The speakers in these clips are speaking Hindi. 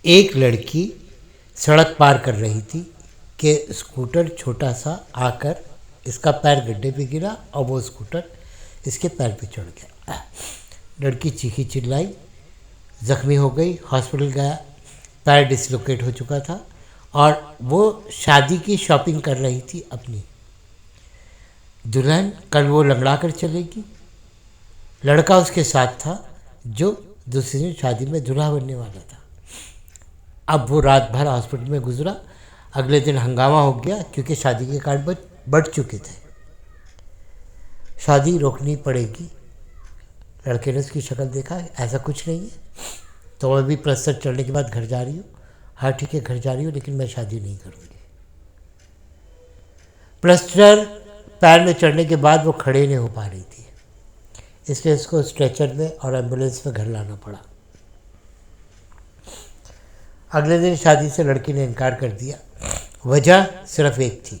एक लड़की सड़क पार कर रही थी कि स्कूटर छोटा सा आकर इसका पैर गड्ढे पे गिरा और वो स्कूटर इसके पैर पे चढ़ गया। लड़की चीखी चिल्लाई, ज़ख्मी हो गई, हॉस्पिटल गया, पैर डिसलोकेट हो चुका था और वो शादी की शॉपिंग कर रही थी अपनी। दुल्हन कल वो लंगड़ा कर चलेगी। लड़का उसके साथ था जो दूसरी दिन शादी में दूल्हा बनने वाला था। अब वो रात भर हॉस्पिटल में गुजरा। अगले दिन हंगामा हो गया क्योंकि शादी के कार्ड बढ़ चुके थे। शादी रोकनी पड़ेगी। लड़के ने उसकी शक्ल देखा, ऐसा कुछ नहीं है, तो मैं भी प्लस्तर चढ़ने के बाद घर जा रही हूँ। हाँ ठीक है, घर जा रही हूँ, लेकिन मैं शादी नहीं करूँगी। प्लस्तर पैर में चढ़ने के बाद वो खड़े नहीं हो पा रही थी, इसलिए उसको स्ट्रेचर में और एम्बुलेंस में घर लाना पड़ा। अगले दिन शादी से लड़की ने इनकार कर दिया। वजह सिर्फ एक थी,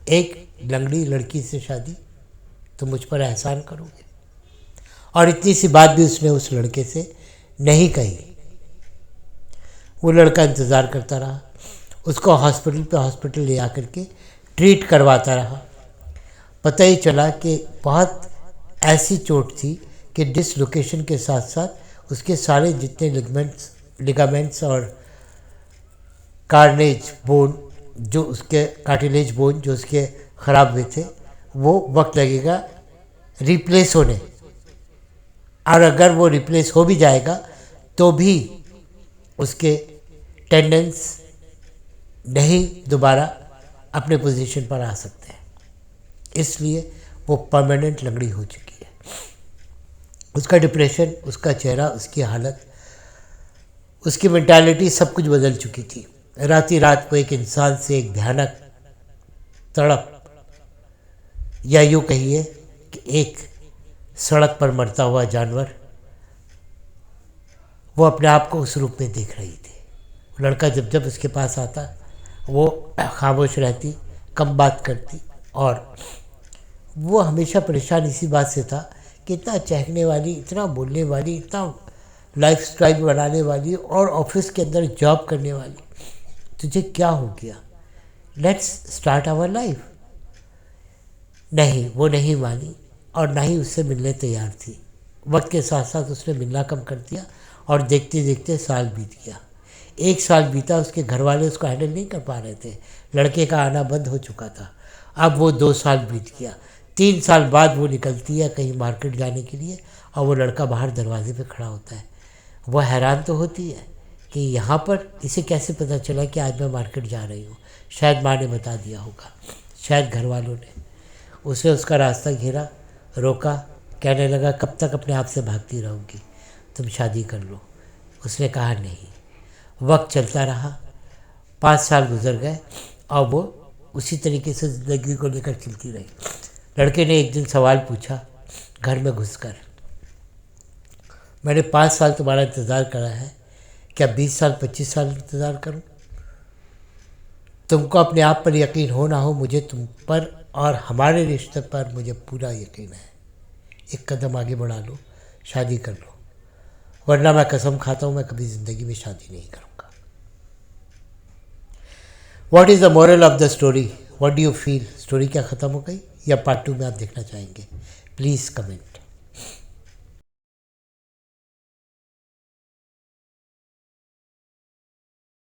एक लंगड़ी लड़की से शादी, तो मुझ पर एहसान करोगे। और इतनी सी बात भी उसने उस लड़के से नहीं कही। वो लड़का इंतज़ार करता रहा, उसको हॉस्पिटल पे हॉस्पिटल ले आकर के ट्रीट करवाता रहा। पता ही चला कि बहुत ऐसी चोट थी कि डिसलोकेशन के साथ साथ उसके सारे जितने लिगामेंट्स और कार्नेज बोन जो उसके कार्टिलेज बोन जो उसके ख़राब हुए थे, वो वक्त लगेगा रिप्लेस होने। और अगर वो रिप्लेस हो भी जाएगा तो भी उसके टेंडेंस नहीं दोबारा अपने पोजीशन पर आ सकते हैं, इसलिए वो परमानेंट लंगड़ी हो चुकी है। उसका डिप्रेशन, उसका चेहरा, उसकी हालत, उसकी मेंटालिटी सब कुछ बदल चुकी थी। रात ही रात को एक इंसान से एक भयानक तड़प, या यूँ कहिए कि एक सड़क पर मरता हुआ जानवर, वो अपने आप को उस रूप में देख रही थी। लड़का जब जब उसके पास आता वो खामोश रहती, कम बात करती, और वो हमेशा परेशान इसी बात से था कि इतना चहकने वाली, इतना बोलने वाली, इतना लाइफ स्टाइल बनाने वाली और ऑफिस के अंदर जॉब करने वाली, तुझे क्या हो गया, लेट्स स्टार्ट आवर लाइफ। नहीं, वो नहीं मानी और ना ही उससे मिलने तैयार थी। वक्त के साथ साथ उसने मिलना कम कर दिया और देखते देखते साल बीत गया। एक साल बीता, उसके घर वाले उसको हैंडल नहीं कर पा रहे थे, लड़के का आना बंद हो चुका था। अब वो 2 साल बीत गया। 3 साल बाद वो निकलती है कहीं मार्केट जाने के लिए और वो लड़का बाहर दरवाजे पे खड़ा होता है। वह हैरान तो होती है कि यहाँ पर इसे कैसे पता चला कि आज मैं मार्केट जा रही हूँ। शायद माँ ने बता दिया होगा, शायद घर वालों ने। उसने उसका रास्ता घेरा, रोका, कहने लगा कब तक अपने आप से भागती रहोगी, तुम शादी कर लो। उसने कहा नहीं। वक्त चलता रहा, 5 साल गुजर गए और वो उसी तरीके से ज़िंदगी को लेकर चलती रही। लड़के ने एक दिन सवाल पूछा घर में घुसकर, मैंने 5 साल तुम्हारा इंतज़ार करा है, क्या 20 साल 25 साल इंतज़ार करूं? तुमको अपने आप पर यकीन हो ना हो, मुझे तुम पर और हमारे रिश्ते पर मुझे पूरा यकीन है। एक कदम आगे बढ़ा लो, शादी कर लो, वरना मैं कसम खाता हूँ मैं कभी ज़िंदगी में शादी नहीं करूँगा। What is the moral of the story? What do you feel? Story क्या ख़त्म हो गई या पार्ट 2 में आप देखना चाहेंगे? Please comment.